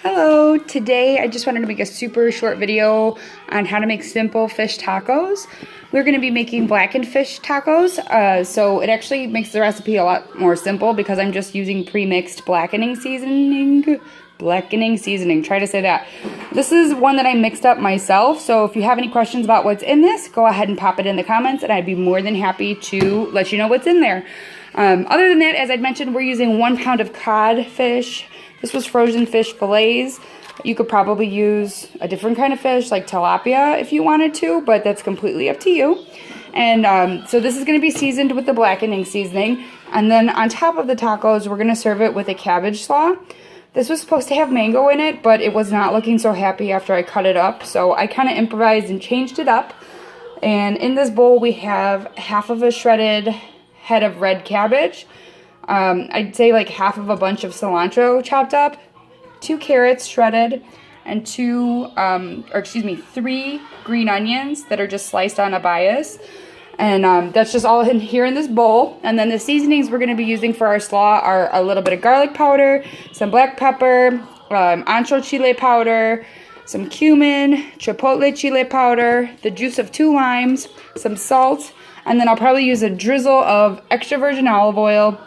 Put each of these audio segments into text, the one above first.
Hello, today I just wanted to make a super short video on how to make simple fish tacos. We're going to be making blackened fish tacos, so it actually makes the recipe a lot more simple because I'm just using pre-mixed blackening seasoning. Try to say that. This is one that I mixed up myself, so if you have any questions about what's in this, go ahead and pop it in the comments and I'd be more than happy to let you know what's in there. Other than that, as I'd mentioned, we're using 1 pound of cod fish. This was frozen fish fillets. You could probably use a different kind of fish like tilapia if you wanted to, but that's completely up to you. And so this is going to be seasoned with the blackening seasoning. And then on top of the tacos, we're going to serve it with a cabbage slaw. This was supposed to have mango in it, but it was not looking so happy after I cut it up. So I kind of improvised and changed it up. And in this bowl, we have half of a shredded head of red cabbage. I'd say like half of a bunch of cilantro chopped up, 2 carrots shredded, and 3 green onions that are just sliced on a bias. And that's just all in here in this bowl. And then the seasonings we're going to be using for our slaw are a little bit of garlic powder, some black pepper, ancho chile powder, some cumin, chipotle chile powder, the juice of 2 limes, some salt, and then I'll probably use a drizzle of extra virgin olive oil.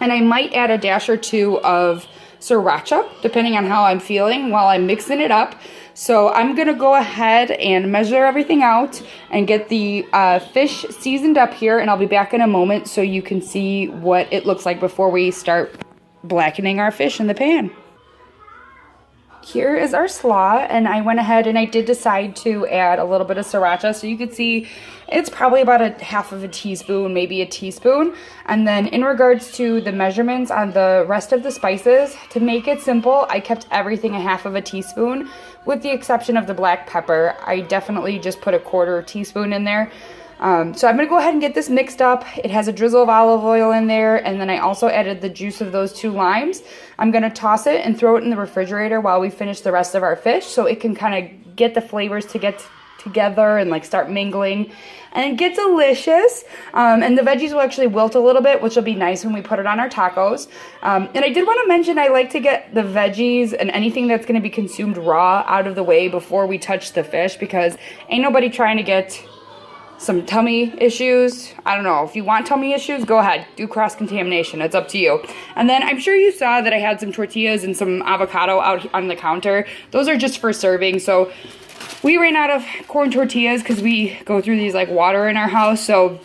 And I might add a dash or 2 of sriracha, depending on how I'm feeling while I'm mixing it up. So I'm going to go ahead and measure everything out and get the fish seasoned up here. And I'll be back in a moment so you can see what it looks like before we start blackening our fish in the pan. Here is our slaw, and I went ahead and I did decide to add a little bit of sriracha, so you could see it's probably about a half of a teaspoon, maybe a teaspoon. And then in regards to the measurements on the rest of the spices, to make it simple, I kept everything a half of a teaspoon, with the exception of the black pepper. I definitely just put a 1/4 teaspoon in there. So I'm going to go ahead and get this mixed up. It has a drizzle of olive oil in there, and then I also added the juice of those 2 limes. I'm going to toss it and throw it in the refrigerator while we finish the rest of our fish so it can kind of get the flavors to get together and like start mingling and get delicious. And the veggies will actually wilt a little bit, which will be nice when we put it on our tacos. And I did want to mention I like to get the veggies and anything that's going to be consumed raw out of the way before we touch the fish, because ain't nobody trying to get some tummy issues. I don't know. If you want tummy issues, go ahead. Do cross-contamination. It's up to you. And then I'm sure you saw that I had some tortillas and some avocado out on the counter. Those are just for serving. So we ran out of corn tortillas because we go through these like water in our house. So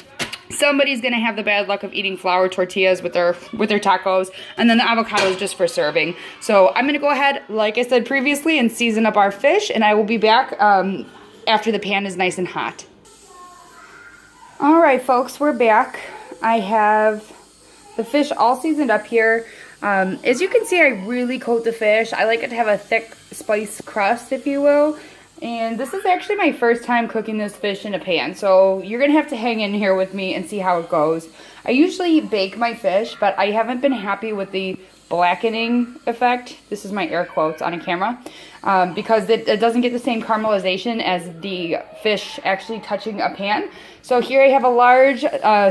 somebody's going to have the bad luck of eating flour tortillas with their tacos. And then the avocado is just for serving. So I'm going to go ahead, like I said previously, and season up our fish. And I will be back after the pan is nice and hot. All right, folks, we're back. I have the fish all seasoned up here. As you can see, I really coat the fish. I like it to have a thick spice crust, if you will. And this is actually my first time cooking this fish in a pan, so you're going to have to hang in here with me and see how it goes. I usually bake my fish, but I haven't been happy with the blackening effect. This is my air quotes on a camera. Because it doesn't get the same caramelization as the fish actually touching a pan. So here I have a large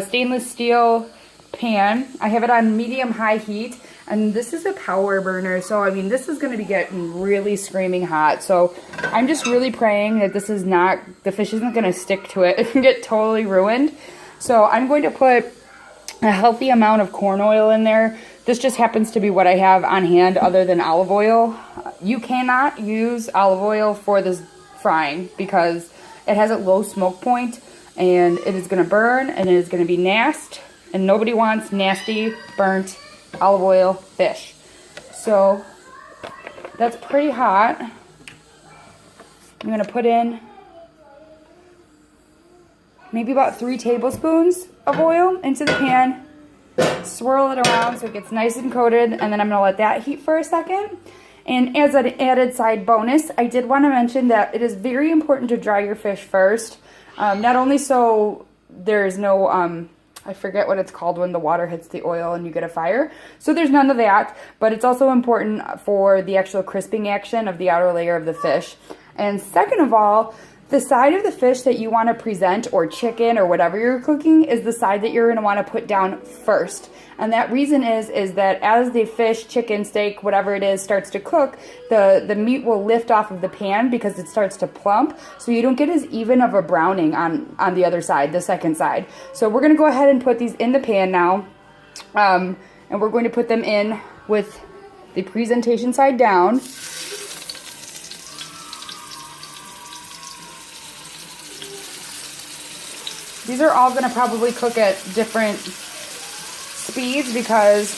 stainless steel pan. I have it on medium-high heat, and this is a power burner. So, I mean, this is going to be getting really screaming hot. So I'm just really praying that this is not, the fish isn't going to stick to it. It can get totally ruined. So I'm going to put a healthy amount of corn oil in there. This just happens to be what I have on hand other than olive oil. You cannot use olive oil for this frying because it has a low smoke point and it is going to burn and it is going to be nasty, and nobody wants nasty, burnt olive oil fish. So that's pretty hot. I'm going to put in maybe about 3 tablespoons of oil into the pan. Swirl it around so it gets nice and coated, and then I'm going to let that heat for a second. And as an added side bonus, I did want to mention that it is very important to dry your fish first. Not only so there's no, I forget what it's called when the water hits the oil and you get a fire. So there's none of that, but it's also important for the actual crisping action of the outer layer of the fish. And second of all, The side of the fish that you want to present, or chicken or whatever you're cooking, is the side that you're going to want to put down first. And that reason is that as the fish, chicken, steak, whatever it is, starts to cook, the meat will lift off of the pan because it starts to plump. So you don't get as even of a browning on the other side, the second side. So we're going to go ahead and put these in the pan now. And we're going to put them in with the presentation side down. These are all going to probably cook at different speeds because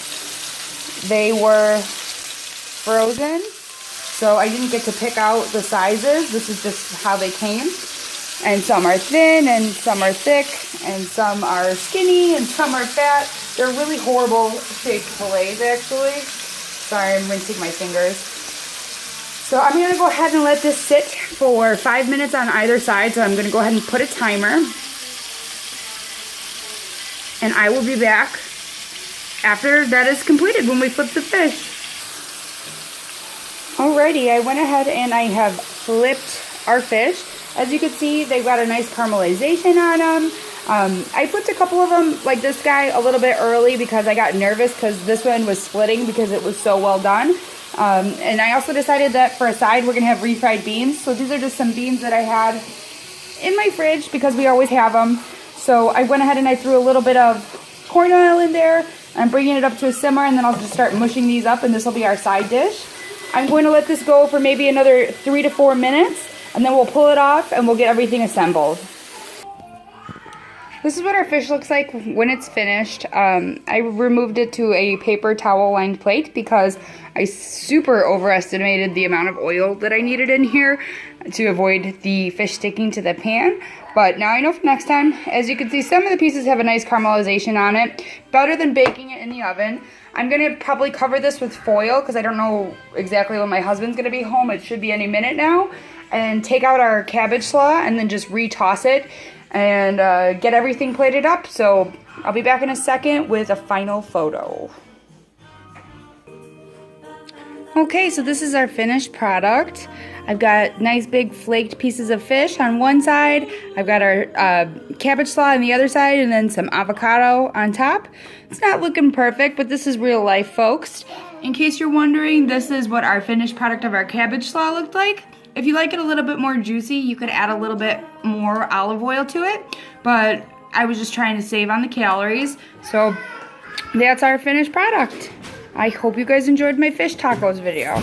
they were frozen. So I didn't get to pick out the sizes. This is just how they came. And some are thin and some are thick and some are skinny and some are fat. They're really horrible shaped fillets actually. Sorry, I'm rinsing my fingers. So I'm going to go ahead and let this sit for 5 minutes on either side. So I'm going to go ahead and put a timer. And I will be back after that is completed when we flip the fish. Alrighty, I went ahead and I have flipped our fish. As you can see, they've got a nice caramelization on them. I flipped a couple of them, like this guy, a little bit early because I got nervous because this one was splitting because it was so well done. And I also decided that for a side, we're going to have refried beans. So these are just some beans that I had in my fridge because we always have them. So I went ahead and I threw a little bit of corn oil in there. I'm bringing it up to a simmer, and then I'll just start mushing these up, and this will be our side dish. I'm going to let this go for maybe another 3 to 4 minutes, and then we'll pull it off and we'll get everything assembled. This is what our fish looks like when it's finished. I removed it to a paper towel lined plate because I super overestimated the amount of oil that I needed in here to avoid the fish sticking to the pan. But now I know for next time. As you can see, some of the pieces have a nice caramelization on it. Better than baking it in the oven. I'm going to probably cover this with foil because I don't know exactly when my husband's going to be home. It should be any minute now. And take out our cabbage slaw and then just retoss it and get everything plated up. So I'll be back in a second with a final photo. Okay, so this is our finished product. I've got nice big flaked pieces of fish on one side. I've got our cabbage slaw on the other side, and then some avocado on top. It's not looking perfect, but this is real life, folks. In case you're wondering, this is what our finished product of our cabbage slaw looked like. If you like it a little bit more juicy, you could add a little bit more olive oil to it, but I was just trying to save on the calories. So that's our finished product. I hope you guys enjoyed my fish tacos video.